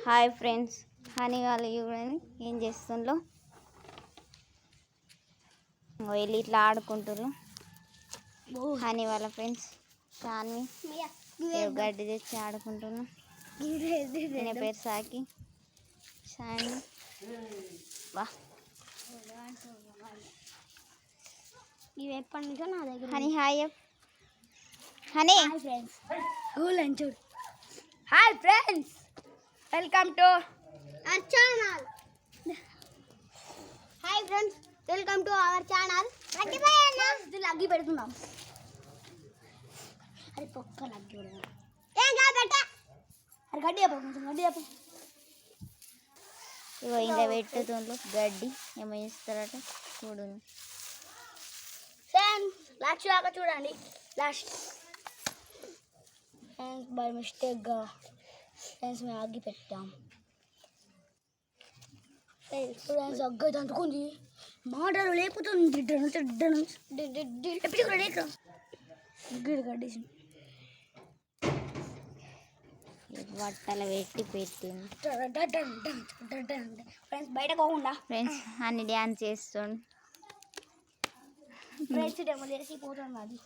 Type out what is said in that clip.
Hi friends, honey వాళ్ళు చూడండి ఏం చేస్తుండ్రో. వెళ్ళి ఇట్లా ఆడుకుంటున్నారు హనీ వాళ్ళ ఫ్రెండ్స్. సాన్వి గడ్డి తెచ్చి ఆడుకుంటున్నాం. ఈయన పేరు సాకి. సాన్వి వా ఇవి ఎప్పటి నుంచో నా దగ్గర. Honey hi honey. Hi friends, welcome to our channel. Hi friends, welcome to our channel. లగ్గి పెడుతున్నాం. అది పొక్క లగ్గి పెడదాం. ఏం కాదు పెట్ట. అది గడ్డి చెప్పు, కొంచెం గడ్డి చెప్పు. ఇగో ఇలా పెట్టుతుండ్రు గడ్డి. ఏమో ఇస్తారట చూడు. ఫ్రెండ్స్ లాస్ట్ దాకా చూడండి. లాస్ట్ ఫ్రెండ్స్ బై మిస్టేక్గా ఫ్రెండ్స్ మేము అగ్గి పెట్టాం. ఫ్రెండ్స్ అగ్గి దంచుకుంది. మాటలు లేపుతుంది. గడ్డేసి బట్టలు పెట్టి పెట్టింది. ఫ్రెండ్స్ బయట పోకుండా ఫ్రెండ్స్ అన్ని డ్యాన్స్ చేస్తుండు. ఫ్రెండ్స్ డెమో చేసి పోతుంది. అది